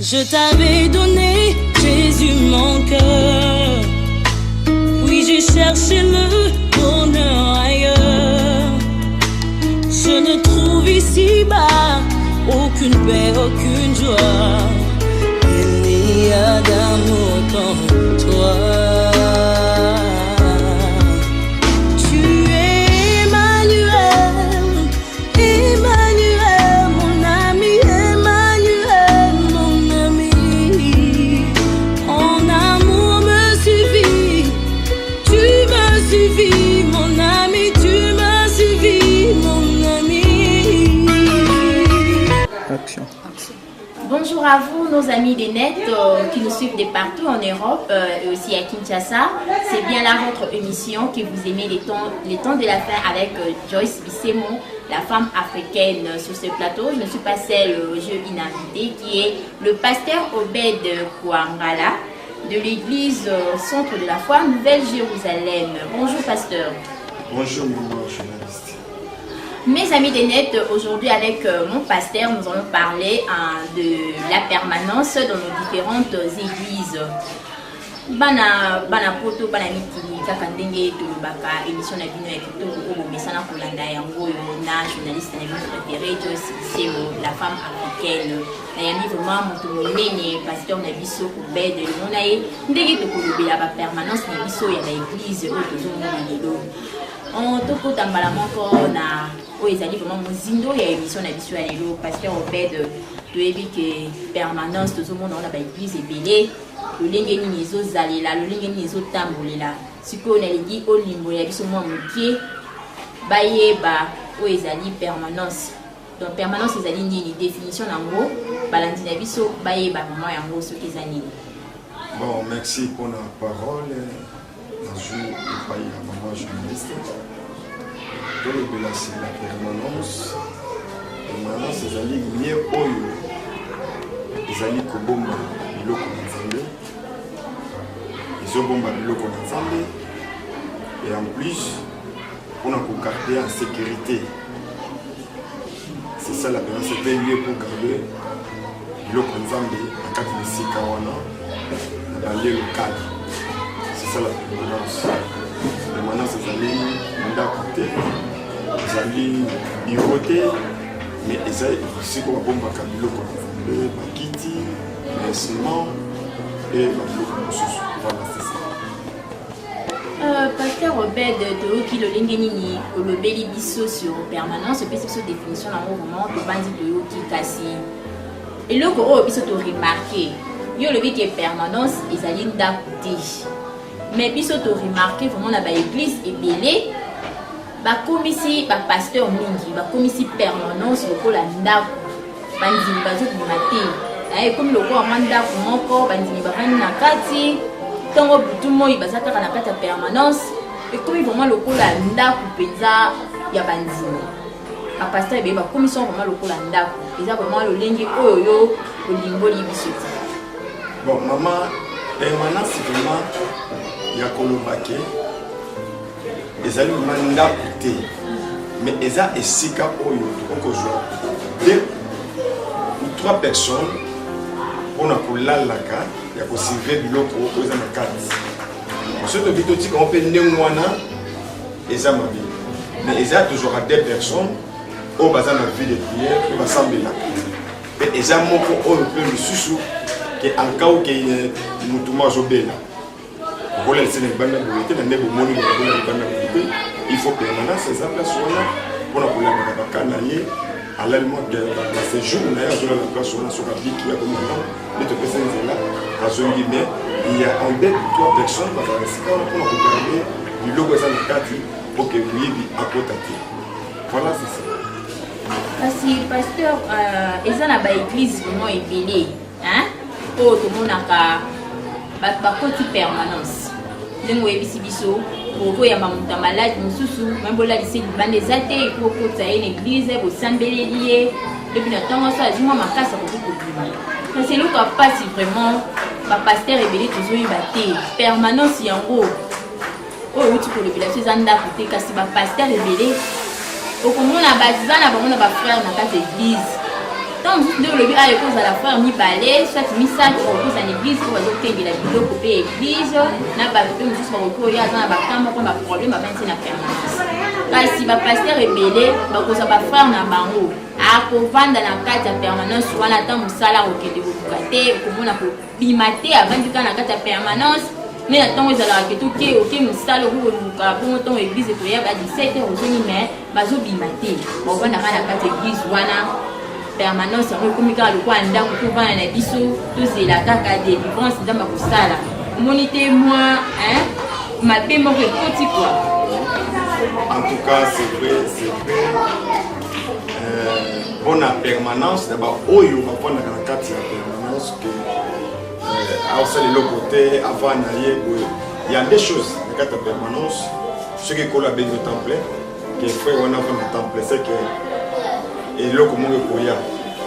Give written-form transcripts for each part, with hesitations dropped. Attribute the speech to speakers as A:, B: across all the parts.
A: Je t'avais donné, Jésus, mon cœur. Oui, j'ai cherché le bonheur ailleurs. Je ne trouve ici-bas aucune paix, aucune joie. Il n'y a d'amour comme toi.
B: Bonjour à vous, nos amis des nets qui nous suivent de partout en Europe et aussi à Kinshasa. C'est bien là votre émission que vous aimez les temps de la fin avec Joyce Bissemo, la femme africaine. Sur ce plateau, je ne suis pas seule, j'ai une invitée qui est le pasteur Obed Kouangala de l'église Centre de la Foi Nouvelle-Jérusalem. Bonjour pasteur.
C: Bonjour maman journaliste.
B: Mes amis des nets, aujourd'hui avec mon pasteur, nous allons parler de la permanence dans nos différentes églises. Bana poto bana mitili kaka ndenge tolobaka émission na bino ya kitoko oyo mesana kolanda yango na journaliste na bino préféré Joyce Bissemo, la femme africaine. Na yami vraiment moto monene pasteur na biso Obed lemona ye ndenge tokolobela ba permanence na biso ya ba église oyo tozomona lelo. On tokota mbala moko na oyo ezali vraiment mozindo ya émission na biso ya lelo. Pasteur Obed toyebi ke permanence tozomona na ba église ebele lolenge nini ezozalela lolenge nini ezotambolela sikoyo nalingi olimbola ya biso mwa mokie bayeba oyo ezali permanence. Donc permanence ezali nini, définition nango balandi na biso bayeba mama yango soki eza nini.
C: Bon, merci pour la parole. Bonjour et paye à maman journaliste. Dans le bel c'est la permanence. Permanence ezali mieux oyo ezali kobomba biloko na Nzambe. Ezobomba biloko na Nzambe. Et en plus, on a pour garder en sécurité. C'est ça la permanence, c'est un lieu pour garder biloko na Nzambe en cas de sikawana dans les locales. C'est ça la permanence. La permanence, ezali d'un côté, ezali biroté, mais ezali aussi qu'on va bomba biloko na Nzambe, bakiti, l'instrument et biloko mosusu. Voilà, c'est ça.
B: Pasteur Obed toyoki lolenge nini olobeli biso sur permanence et puis sur définition nango vraiment tobandi toyoki kasi eloko oyo biso to remarqué yo lobi ke permanence ezali ndako te mais biso to remarqué vraiment na ba église ebele bakomisi ba pasteur mingi bakomisi permanence lokola ndako bandimi bazokima te ekomi lokola mwa ndako moko bandimi bavandi na kati tango butu moi bazaka na kati ya permanence ekomi vraiment lokola ndako penza ya bandimi ba pasteur be ba commission vraiment lokola ndako eza vraiment lolenge oyo yo olimboli biso ti.
C: Bon maman permanence vraiment ya kolobake ezali vraiment ndako te mais eza esika oyo okozwa 2 ou 3 personnes pour na kolalaka ya kosilve biloko oyo eza na kati. Ensuite obito tika on peut ndenge wana eza mabe mais eza toujours à 2 personnes oyo baza na vie de prière oyo basambelaka pe eza moko oyo mpe lisusu ke anka oke mutu mo azobela okola lisene libanda boye te na nde bomoni bokola libanda boye te il faut permanence eza place wana mpona kolangaka bakana ye alalemo de la séjour na ye azola na place wana soki abiki ya komona nde topesa nzela azongi mais il y a en 2 ou 3 personnes bazala esika wana mpona kogarde biloko eza na kati po ke moyibi akota te. Voilà, c'est ça.
B: Kasi pasteur eza na ba église vraiment ebele hein oyo tomonaka bakoti permanence ndenge oyebisi biso okoyamba moto malade mosusu membolalisa libanda eza te ekokota ye na église bosambeleli ye depuis na ntango so azwi mwa makasi akoki kobima kasi eloko apasi vraiment bapaster ebele tozoyeba te permanence yango oyo outi kolobela biso eza ndako te kasi bapaster ebele okomona baza na bango na bafrère na kati église tant que nous le à l'école à la fois mi balai soit mi sac pour cause en église pour les autres de la vidéo pour église n'a pas tout juste pour recours il y a dans la camp pour ma problème à 25 na permanence kasi ba pasteur rebelle ba cause ba frère na bango a ko vanda na kati ya permanence wana tant musala okende bukate komona ko bimate avant du kana kati ya permanence mais attends ils allaient que tout qui OK musala ko luka pour ton église to ya ba 17h ozoni mais bazo bimate ba vanda na kati église wana permanence yango ekomika lokwa ndako kovana na biso tozela kaka délivrance nzambe akosala omoni te mwa mabe moko ekoti kwa.
C: En tout cas, c'est vrai. On a permanence, d'abord, on a la carte de permanence que à l'autre côté, avant il y a des choses, la carte de permanence, ce qui colle à bien le temple, que frère on a fait le temple, c'est que et là comment il y a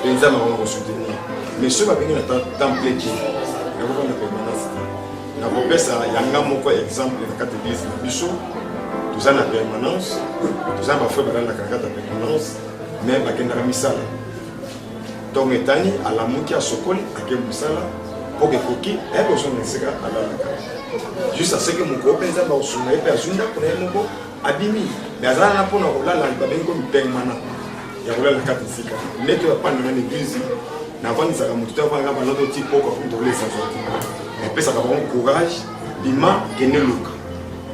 C: les hommes vont soutenir. Mais ce qui va venir le temple qui, il y a beaucoup de permanence. La promesse, il y a un exemple de la carte de l'église de Bissau. Tout ça la permanence, tout ça va faire dans la carte de permanence, mais il y a un misala. Donc, il y a la mouki à Sokoli, il y a un misala, pour que Koki ait besoin de ce à la carte. Juste à ce que mon copain va au sommet, et à Zunda, pour un mot, abîmé. Mais à la pour nous, là, il va bien comme permanent. Il y a la carte ici. Mais tu vas pas dans l'église, n'avant de ça, tu vas avoir un autre type pour contrôler les sensations. Et puis ça va avoir un courage, l'imam, qui n'est pas.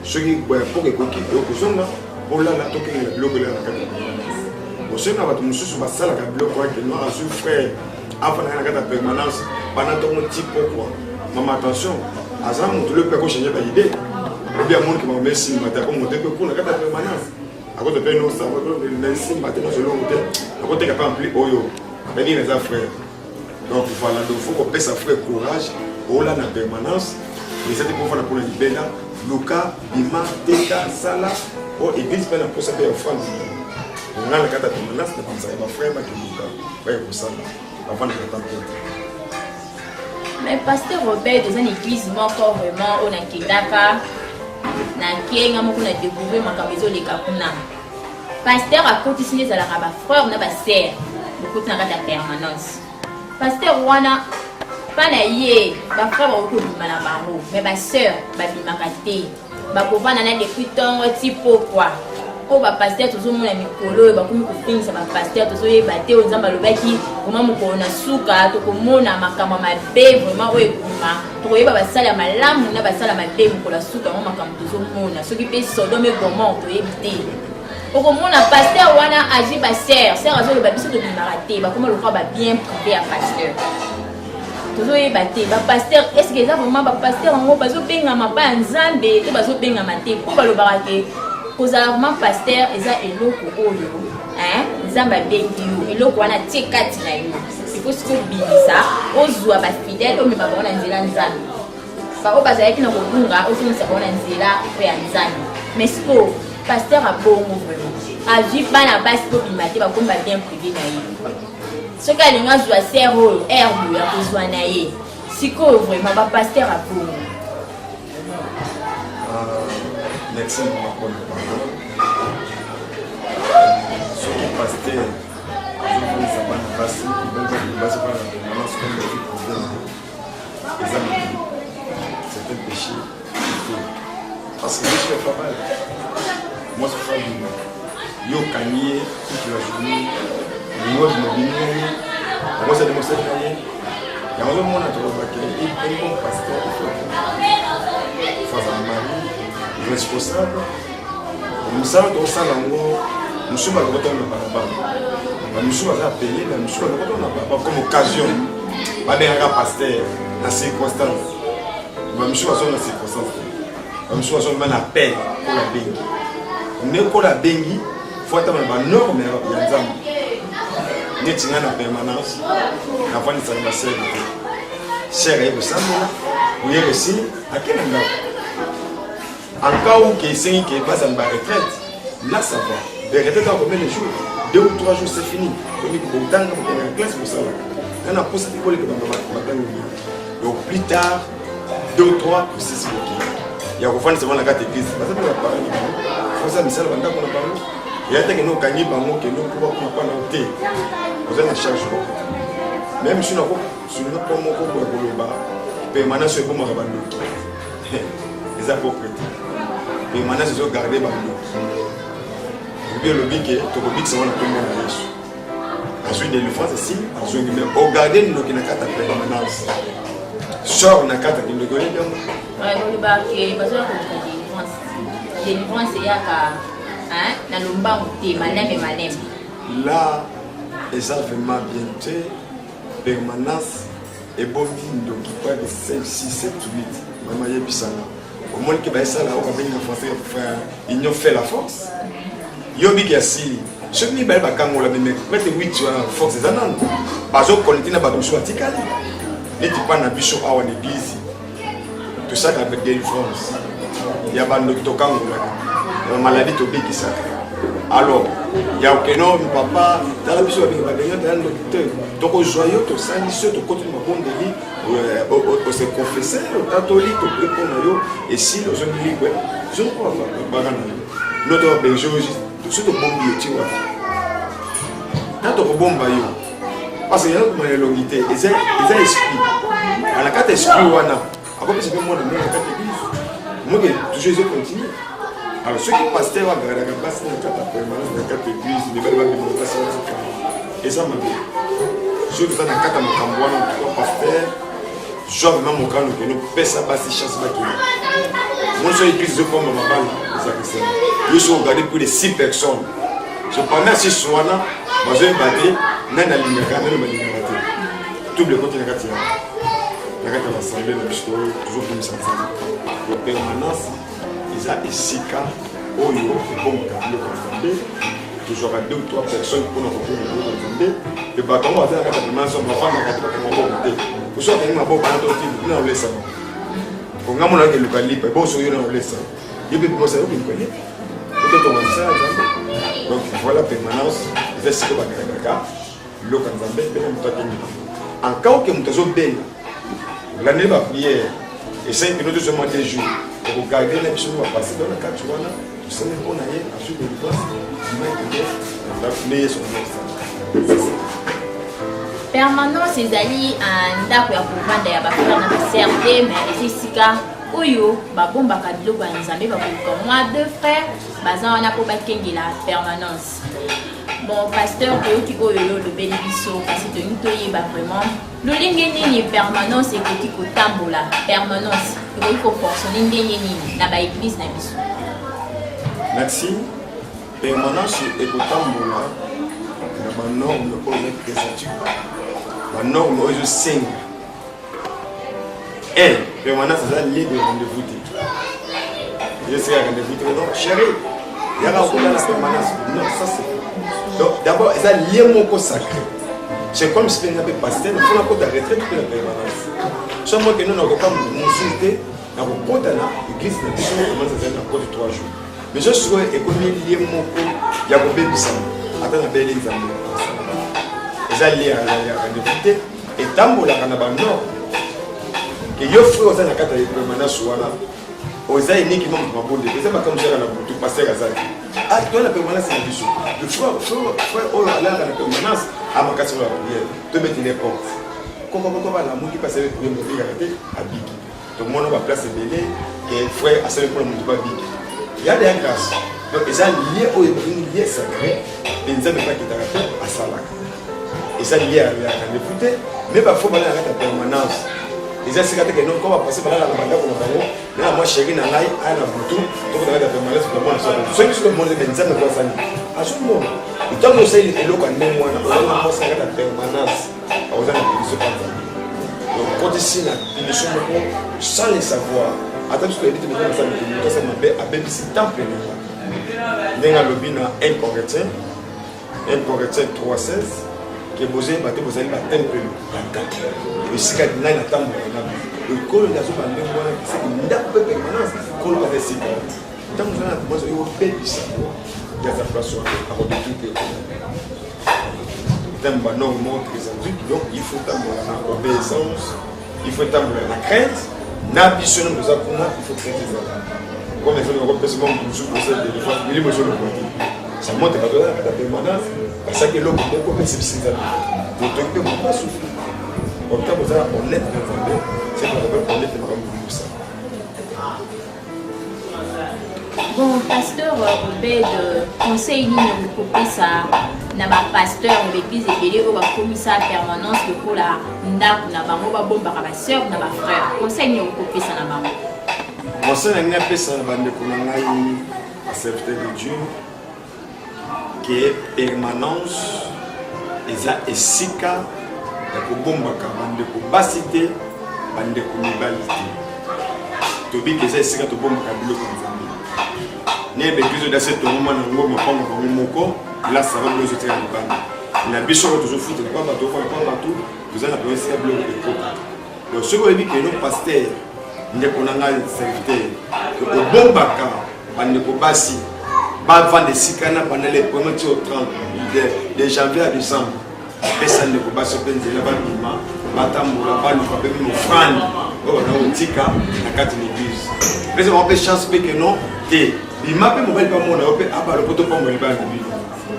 C: Ce qui est pour que Koki ait besoin de pour là, la toque est le bloc de la carte. Au sein de la carte, sur la salle, la bloc, que nous avons su frère, avant la carte de permanence, pendant ton type pourquoi. Maman, attention, à ça, tout le peut changer d'idée. Ou bien, mon qui m'a mis si matin, comme on dit, pour la carte de permanence. À cause de peine, ça va même si matin, je l'ai monté. À cause de capable de Oyo, avec les frères. Donc, voilà, il faut qu'on paie sa frère courage, pour la permanence. Et c'est pour faire pour le libérer. Luka, Bima, Teka, Sala, ou église, mais pour ça, il y a une femme. On a la carte de permanence, c'est comme ça, il va faire avec Luka, il va pour ça, avant de faire.
B: Mais pasteur Robert, dans une église, encore vraiment, on a Kindaka, na Kenga, on a découvert ma camiso les Kakuna. Pasteur a continué à la rabat frère, on a sœur, beaucoup de la permanence. Pasteur Wana, pas na yé, ba frère ba ko bima na bango, mais ba sœur ba bima kate. Ba ko vana na depuis temps tipo quoi. Ko ba pasteur tozo mona mikolo ba komi ko finisa ba pasteur tozo yeba te o nzamba lobaki, koma moko na suka to ko mona makama mabe vraiment o ekuma. To ko yeba ba sala malamu na ba sala mabe moko la suka mo makama tozo mona. Soki pe Sodome Gomorrhe to yebite. Oko mona pasteur wana agi ba sœur azo le ba biso to bima kate, ba koma le croit ba bien privé à pasteur. Toujours y battre, pasteur, est-ce que ça vraiment pasteur en haut, parce que benga ma pas nzambe, tout parce que benga ma te, pour le baraque, cause vraiment pasteur, et ça est l'eau pour eux, hein, nzamba bengi, et l'eau pour la tchekati na yo, il faut ce que ça, ozoa ba fidèle, on me va voir nzela nzambe, par au pasteur qui n'a pas bunga, au fond c'est bon nzela, fait nzambe, mais ce que pasteur a bon vraiment, a vu pas la base pour bimate, va comme bien privé na yo. Ce qui est le joie cerveau, herbe, a besoin d'aller. Si quoi vraiment, va pasteur à pour.
C: Merci pour la parole. Ce qui est pasteur, je ne sais pas facile, il va se faire la permanence comme le dit c'est un péché. Parce que je suis pas mal. Moi, je fais du yo canier toute la journée. Moi, je me dis, moi, c'est démontré que il y a un monde qui est bon pasteur, face à Marie, responsable. Nous savons que ça, nous sommes à côté de la nous sommes appelés, nous sommes à côté de la comme occasion. Pas d'un pasteur, dans ces circonstances. Nous sommes dans ces circonstances. Nous sommes dans la paix pour la bengi. Nous sommes pour la bengi, il faut attendre la norme, il y a un neti nga na permanence na vani sa ma sœur cher et vous savez vous y réussi à quel endroit en cas où qui c'est qui passe en retraite là ça va de retraite dans combien de jours 2 ou 3 jours c'est fini on est content quand on est en classe pour ça on a posé l'école que donc plus tard 2 ou 3 ou 6 mois il y a refait seulement la carte église parce que la parole faut ça mais ça va pas qu'on parle Il y a des gens qui ont gagné, qui ont gagné, vous avez la charge. Même si nous avons pas de permanence, c'est comme un rabat. Les appropriétés. Permanence, c'est garder les le bic, c'est un peu ensuite, les France, c'est si, au garder, nous avons une carte de permanence. Sort une carte de là, ils ont vraiment bien permanence et bon donc qui parle de 5, 6, 7, 8. Maman y est au moins que ça là, on va venir en français ils ont fait la force. Yobi qui a si. Ce qui est bel bakango la même mettre 8 sur la force des anans. Parce qu'on était dans le choix tikali. Les types na biso à l'église. Tout ça avec délivrance. Il y a pas de tokango là. La maladie tobi qui ça. Alors, il y a aucun homme, papa, dans la mission avec le docteur, donc joyeux, tout ça, tout côté de ma bonne délit, au se confesser, au catholique, au préconario, et si le jeune libre, je ne crois pas, notre berger, tout ce que bon bio, tu vois. Notre bon baillot, parce qu'il y a une longité, ils ont esprit. À la carte esprit, après, c'est que moi, de la carte église, moi, toujours, je continue. Alors, ceux qui passaient à la base de la carte permanence, de la carte église, de la démocratie, et ça m'a dit. Ceux qui sont dans la carte de Macamboine, trois pasteurs, genre même au cas où nous pèsons pas ces chances. Moi, je suis église de comme ma balle, je suis regardé plus de 6 personnes. Je parle à 6 soirs, je vais battre, je vais battre. Tout le côté de la carte. La carte de l'Assemblée, toujours comme ça. La permanence. Ils ont ici cas où il y a toujours 2 ou 3 personnes pour nous entender. Et bah comment on va faire la permanence, on va faire la permanence. Pour ça, on va faire la leçon. On va faire le calibre, bon, sur une leçon. Il peut commencer à vous connaître. Peut-être on va faire ça. Donc voilà la permanence. Ils ont ce qu'on va faire. Le Kanzambé, en cas où on est bien, l'année va prier. Et 5 minutes seulement 2 jours. Pour regarder les choses qui vont passer dans la carte, tu vois là, tu sais même qu'on a eu à suivre le place, tu mets son nom.
B: Permanence ezali ndako ya kovanda ya bafrère na baserte mais esika oyo babombaka biloko ya nzambe bakoluka mwa 2 frères baza wana mpo bakengela permanence. Bon pasteur toyoki oyo lolobeli biso kasi tolingi toyeba vraiment lolenge nini permanence ekoki kotambola permanence ekoki kofonctionne ndenge nini na baeglise na biso.
C: Merci. Permanence ekotambola na banorme oyo epresenti banorme oyo 5. Permanence eza lieu de rendez-vous te. Je sais à rendez-vous te. Non, chérie, il y a la permanence. Non, ça c'est. Donc d'abord, il y a lieu moko sacré. C'est comme si on avait passé, il faut encore d'arrêter de la permanence. Seulement que nous n'avons pas consulté, nous avons pas l'église de Bishop commence à faire encore de 3 jours. Mais je souhaite économiser lié moko, il y a beaucoup de ça. Attends, on a bel exemple. Ils ont lié à la député et tambola kanaba nord. Que yo frère aux na kata de permanence wana. Aux aïnis qui m'ont demandé, c'est pas comme ça la boutique passer à ça. Ah, toi la permanence c'est Bishop. Le frère oh là la permanence à ma question la prière. Te mettre les portes. Comment la mouki passe avec pour me regarder à Big. Donc moi on va placer belé et frère à ce pour me pas Big. Il y a des grâces. Donc ils ont lié au lié sacré et nous avons pas qui t'arrête à Salak. Et ça lié à la député mais parfois on a la permanence. Les gens que non comment passer par la banda pour nous mais moi chérie na lai à la boutou donc on a la permanence pour moi ceux qui sont le monde de ça ne voit ça à ce moment et tant que c'est le local même moi on a pensé à la permanence aux gens qui se passent donc quand ici là ils sont sans les savoir attends que les dit mais ça m'a fait à même si temple n'est lobby na 1 Corinthiens 3:16 que vous avez battu vous allez battre temple et si quand il y a la temple le col de la zone de moi c'est une date de permanence col va rester tant que vous avez besoin de vous payer ça il y a sa place à côté de tout donc il faut tambouler la obéissance, il faut tambouler la crainte, l'ambition de il faut craindre. Comme les gens européens, nous sommes de défense, mais les gens le ça monte pas dans la permanence parce que l'homme beaucoup mais c'est ça pour t'occuper mon pas souffrir en tant que ça on est c'est qu'on appelle on est comme ça.
B: Bon, pasteur Obed, conseil ni pour ça na ba pasteur l'église et au ba commissaire permanence de pour la ndako na bango ba bomba ba sœur na ba frère. Conseil ni pour ça na bango.
C: Conseil ni appelé ça bande ko na ngai à serviteur de Dieu qui est permanence eza esika ya ko bomba ka bande ko basité bande ko mibalité. Tobi que c'est esika to bomba ka biloko nzambe. Né l'église de cette moment na ngo mapango ko moko là ça va nous jeter à l'Iban. La bichon toujours foutre pas bateau pas tout vous allez appeler ça bloc de coco. Donc ce qu'on dit que nos pasteurs ne konanga serviteur que au bombaka bande ko basi ba vendre sikana pendant les premiers au 30 de janvier à décembre. Personne ne peut pas se penser là bas bima batambula ba lu ka be mo frane oh na otika na kati l'église. Mais on peut chance que non et il m'a fait mobile pas mon opé à part le poteau pas mon libérer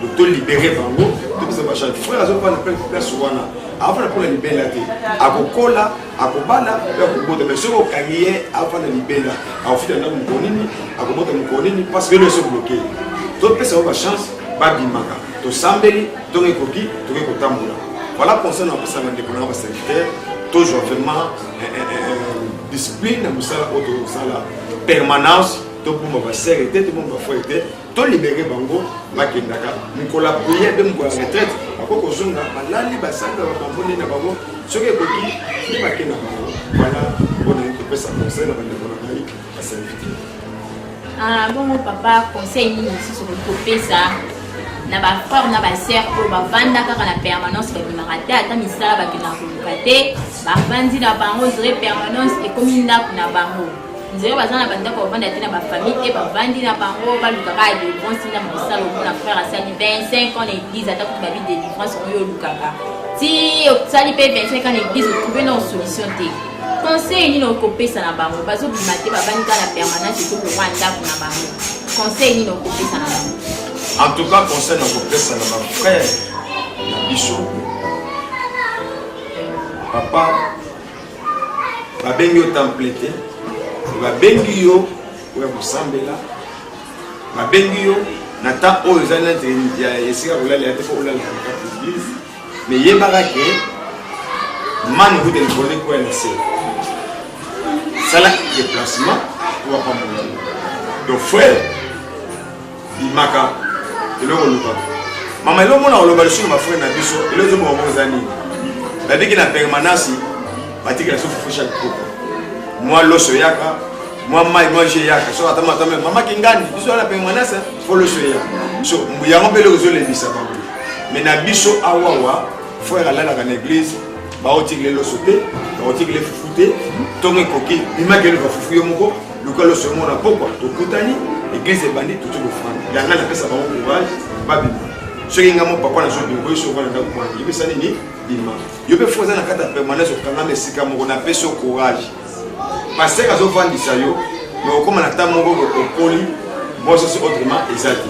C: de te libérer bango tout ça va changer frère azo pas na place wana avant pour la libérer là akokola akobala ya kobota mais soko kamiye avant la libérer au fil de mukonini akobota mukonini parce que le sont bloqué tout ça va chance ba bimaka to sambeli to ekoki to kotambola voilà concernant ça na découvrir va serviteur toujours vraiment discipline na musala auto sala permanence tout le monde va s'arrêter, tout le monde va faire tout libérer bango, makendaka. Mikola prière de mkola retraite. Ako kozonga, malali basanga ba bango na bango. Soki ekoki, ni makenda bango. Voilà, on a fait ça conseil na bande kona ngai, basalifié.
B: Ah bon papa, conseil ni ici sur le côté ça. Na ba frère na ba sœur pour ba vanda kaka na permanence ba bimarata ata misala ba kina kulukate, ba vandi na bango zre permanence et comme na bango. Nous avons besoin de la famille et de vendre la bango, de l'Ukaka, de bon signe à mon salon, mon frère à Sali 25 ans l'église, à ta vie de délivrance, on y a l'Ukaka. Si Sali paye 25 ans l'église, vous trouvez une solution. Conseil, nous copé ça na bango, parce que vous matez, va vendre la permanence et tout pour rendre la bango. Conseil, nous copé ça na bango.
C: En tout cas, conseil, nous copé ça na bango. Frère, Bichon, papa, va bien mieux templéter. Babengi yo pour busambela babengi yo na ta ozana ya esika kolala ya tefo kolala na l'église mais yebaka ke man vous de voler quoi na c'est sala déplacement pour pas mourir donc frère bimaka eloko luka mama eloko na oloba sur ma frère na biso eloko mo mozani babiki na permanence batiki la souffre chaque coup moi l'osso yaka moi j'ai yaka so atama maman kingani biso la permanence faut le soya so mbuyango pele ozo le bisa ba mais na biso awawa frère ala la l'église ba otikle l'osso te ba otikle fufuté tonge koki bimagele ba fufu yo moko luka l'osso mo na pokwa to kutani église bandi tout le frère yanga na pesa ba courage ba bima so kinga mo papa na so bingo so wana ndako kwa yebisa nini bima yo pe foza na kata permanence okanga mesika moko na peso courage parce que quand on vend ça yo mais comme on attend mon go au poli moi c'est autrement exact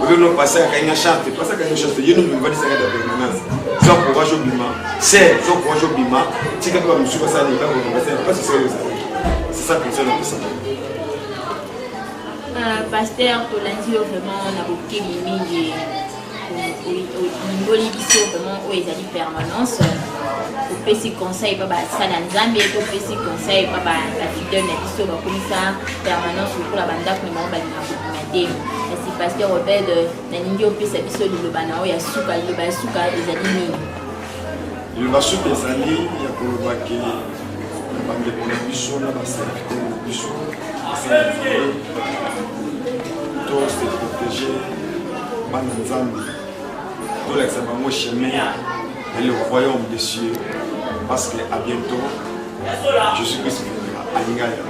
C: on veut passer à une chante parce que une chante yo nous vend ça dans permanence so courage bima c'est so courage bima si quand on me suit ça ni pas c'est ça que c'est ça
B: pasteur Tolandi vraiment on a beaucoup mingi au libiso vraiment où ils allaient permanence au PC conseil pas ça dans Zambie au PC conseil pas la fidèle na biso ba komisa permanence pour la banda ko mo ba na ko si pasteur Obed na ningi au PC biso le bana o ya suka des aliments
C: le basuka ezali ya kolobaki bande ko na biso na ba serviteur na biso to se protéger bana Zambie tout l'examen chemin et le royaume des cieux parce que à bientôt Jésus-Christ viendra à Lingaya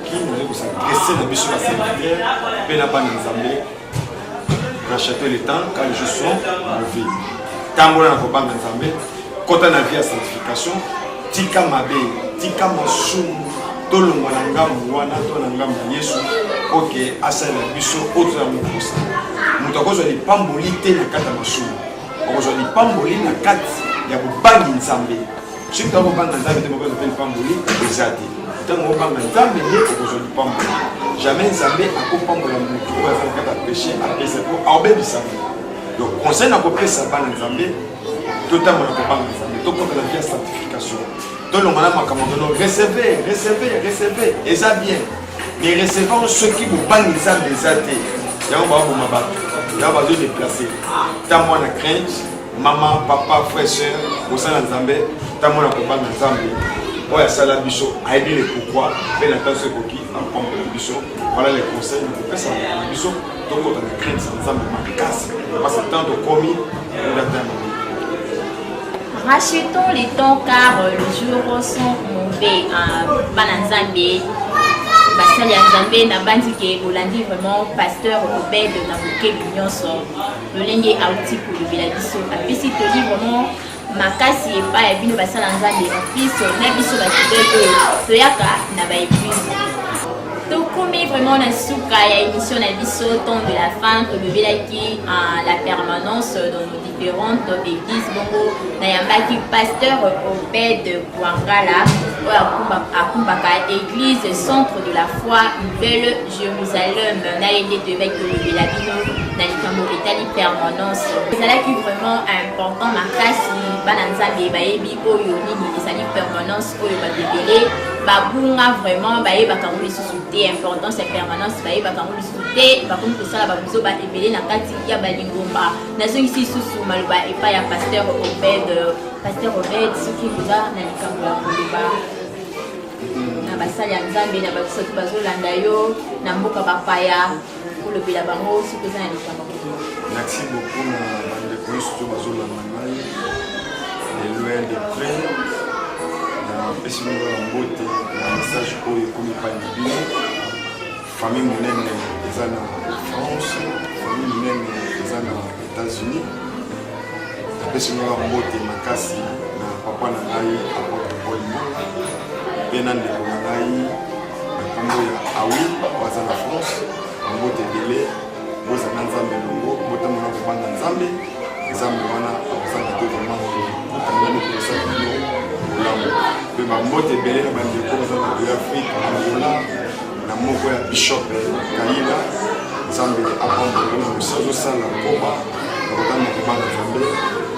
C: qui nous allons s'adresser dans le serviteur et la bande Zambie racheter le temps car les jours sont levés tant on a pas bande Zambie quand on a vie à sanctification tika mabe tika masumu tolongwa na ngambu wana to na ngambu Yesu oke asala biso autre ya mokosa moto akozwa lipamboli te na kati ya masumu akozwa lipamboli na kati ya bobangi nzambe soki to akobanga nzambe te mokoza mpe lipamboli eza te ntango obanga nzambe nde okozwa lipamboli jamais nzambe akopambola moto oyo aza na kati ya péché apesa po aobebisama donc conseil na kopesa bana nzambe totambola kobanga nzambe tokota na vie ya sanctification tolonga na makambo tono recevez eza bien mais recevons ceux qui bobangi nzambe eza te yango baboma bato yango bazodeplace ta mwana crainte maman papa frère sœur bosala nzambe ta mwana kobanga nzambe oyo asala biso ayebi le pourquoi mpe na ntango ekoki apambola biso voilà les conseils na kopesa biso tokota na crainte ya nzambe makasi parce que tant tokomi odatama.
B: Rachetons les temps car les jours sont mauvais. Bananzambe, Basali Nzambe, Nabandike, Olandi vraiment pasteur Obed Nabuke Binyonso, le lengue outil pour le Bilabiso. Après si tu dis vraiment makasi et pas et bino Basali Nzambe, en plus Nabiso Bakidel, Toyaka Naba épuise. Donc comme vraiment na souka ya émission na biso temps de la fin que le Bilaki à la permanence dans nos différentes églises bongo na yambaki pasteur Obed Kwangala akumbaka église centre de la foi Nouvelle Jérusalem na aidé de avec le Bilabino na likambo etali permanence ezalaki vraiment important makasi bana nzambe bayebi oyo nini ezali permanence oyo badebele babunga vraiment bayebaka ngo lisusu te importance ya permanence bayebaka ngo lisusu te bakomi kosala babiso baebele na kati ya balingomba nazongisi lisusu maloba epai ya pasteur Obed soki koza na likambo ya koloba na basali ya nzambe na babiso bazolanda yo na mboka bapaya kolobela bango soki koza na likambo.
C: Merci beaucoup na bandeko nyonso to bazolanda ngai de loin de près napesi mingo ya mbote na message oyo ekomi epai na bino famille monene eza na France famille monene eza na États-Unis napesi mingo ya mbote makasi na papa na ngai apôtre Bolimo mpe na ndeko na ngai na kombo ya awi baza na France mbote ebele boza na nzambe longo botamona kobanga nzambe nzambe wana akozanga te vraiment otangani kolosala bino olamu mpe bambote ebele na bandeko baza na de Afrique Angola na moko ya bishop Kaila nzambe apambola na mosi azosala koba na kotanga kobanga nzambe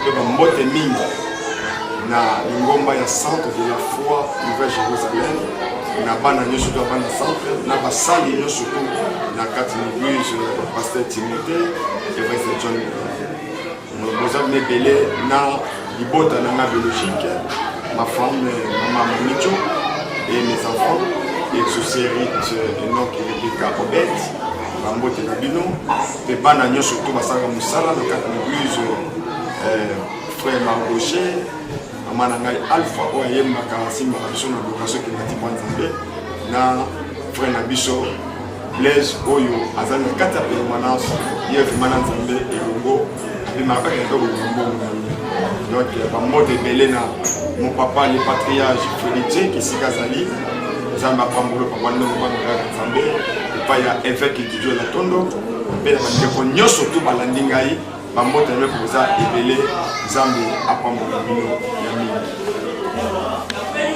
C: mpe bambote mingi na lingomba ya centre de la foi Nouvelle Jérusalem na bana nyonso to bana centre na basali nyonso to na kati na église pasteur Timothée et pasteur John boza mebele na libota na nga biologique ma femme maman Micho et mes enfants et Exocérite Enoch et Rebecca Obed bambote na bino pe bana nyonso to basaka musala na kati na église frère Margoché mama na ngai Alpha oyo ayembaka asimbaka biso na location kelati mwa nzambe na frère na biso Blaise oyo aza na kati ya permanence ye vraiment na nzambe elongo abimaka kaka bolongo donc bambote ebele na mon papa le patriarche Félix esika azali nzambe apambolo papa ndenge bana kaka nzambe epai ya évêque Didier Latondo mpe na bandeko nyonso to balandi ngai bambote na koza ebele nzambe apambola bino ya mingi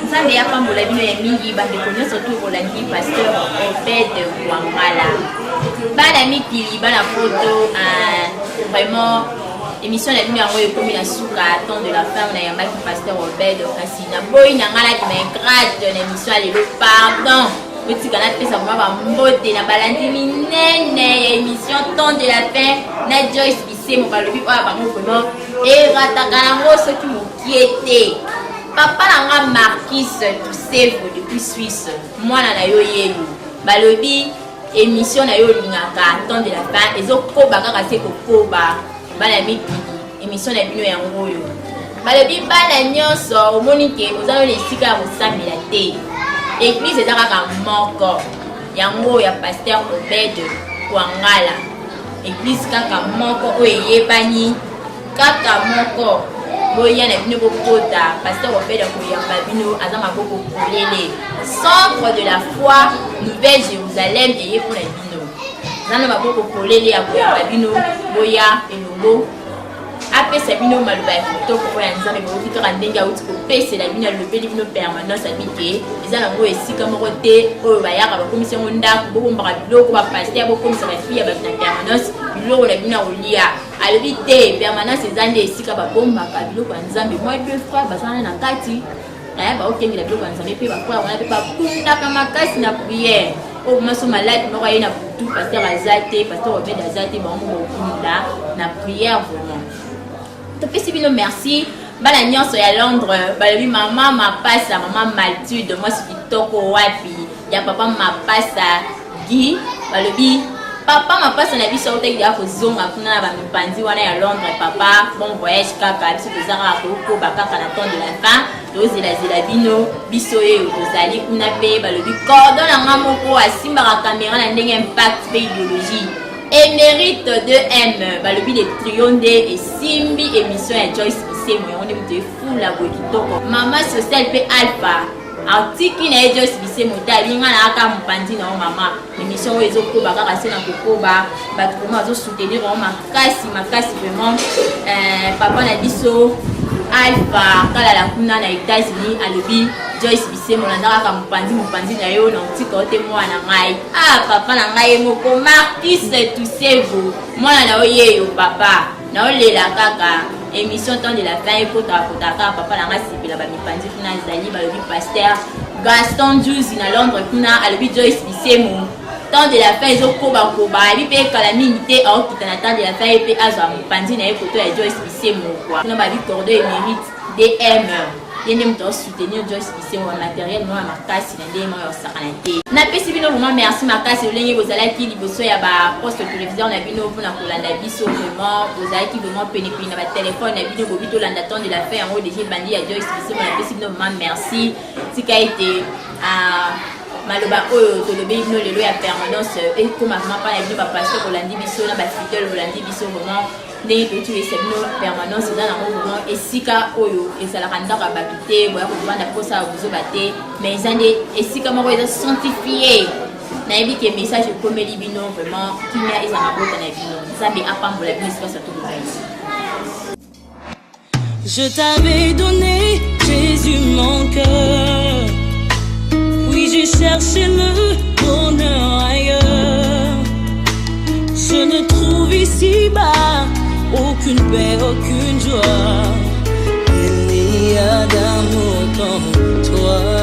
B: nzambe apambola bino ya mingi bandeko nyonso to bolandi pasteur Obed Kwangala bana mikili bana photo vraiment émission na bino yango ekomi na suka temps de la fin na yambaki pasteur Obed kasi na boyi na ngalaki na grade na émission lelo pardon otika napesa mwa bambote na balandi minene ya émission temps de la fin na Joyce Bisemo balobi oyo bango vraiment erataka nango soki mokie te papa nanga Marquis Toussevo depuis Suisse mwana na yo yelu balobi émission na yo lingaka temps de la fin ezokoba kaka se kokoba bana mikili émission na bino yango oyo balobi bana nyonso omoni ke ozalo lesika ya kosambela te église eza kaka moko yango ya pasteur Obed Kwangala église kaka moko oyo eyebani kaka moko boya na bino bokota pasteur Obed akoyamba bino aza maboko kolele centre de la foi Nouvelle Jérusalem eye pour la bino zana maboko kolele akoyamba bino boya elongo apesa bino maloba ya kitoko po ya nzambe bokoki kaka ndenge auti kopesela bino alobeli bino permanence abike eza nango esika moko te oyo bayaka bakomisi yango ndako bobombaka biloko bapaster bokomisaka fi ya bato na permanence biloko na bino ya kolia alobi te permanence eza nde esika babombaka biloko ya nzambe mwa 2 fois bazana na kati naya baokengela biloko ya nzambe mpe bakola wana mpe bakundaka makasi na priere oyo maso malade moko aye na butu paster aza te paster Obed aza te bango bokunda na priere vraiment. Topesi bino merci bala nyonso ya Londres balobi mama mapasa mama Maltude moi si kitoko wapi ya papa mapasa Guy balobi papa mapasa na biso otaki ya kozonga kuna na bamipanzi wana ya Londres papa bon voyage kaka biso tozanga koko bakaka na temps de la fin tozela bino biso oyo tozali kuna pe balobi cordon nanga moko asimbaka caméra na ndenge impact pe idéologie émérite 2M balobi le trionde et simbi émission ya Joyce Bisemo yonde mute fula boy kitoko mama social pe alpha article na Joyce Bisemo talinga na aka mpandi na mama émission oyo ezokoba kaka sena kokoba bato comment azo soutenir vraiment makasi vraiment papa na biso alpha kala la kuna na États-Unis alobi Joyce Bisemo landaka ka mpandi na yo na utika ote mwana ngai papa na ngai moko Marcus Tusevo mwana na oyeyo papa na olela kaka émission temps de la fin ekota papa na ngai sipela ba mipandi kuna zali balobi pasteur Gaston Juicy na Londres kuna alobi Joyce Bisemo temps de la fin ezokoba abi pe kala mingi te aokita na temps de la fin pe azwa mipandi na ye koto ya Joyce Bisemo kwa kuna babi cordon émérite DM yende mto soutenir Joyce Bisemo wa matériel no makasi na ndemo yo sakana te na pesi bino vraiment merci makasi olenge bozalaki liboso ya ba poste télévision na bino mpona kolanda biso vraiment bozalaki vraiment pene na ba téléphone na bino bobito landa temps de la fin en haut déjà bandi ya Joyce Bisemo na pesi bino vraiment merci tika été maloba oyo tolobi bino lelo ya permanence ekoma vraiment pa na bino bapasteur kolandi biso na bafidèle kolandi biso vraiment ndenge toutulisa bino permanence eza nango vraiment esika oyo ezalaka ndako ya bato te boya kovanda mposa ya kozoba te mais eza nde esika moko eza sanctifié nayebi ke message ekomeli bino vraiment kimia eza mabota na bino nzambe apambola bino esika sato kozaisi.
A: Je t'avais donné Jésus mon cœur. Oui, j'ai cherché le bonheur ailleurs. Je ne trouve ici-bas aucune paix, aucune joie. Il n'y a d'amour comme toi.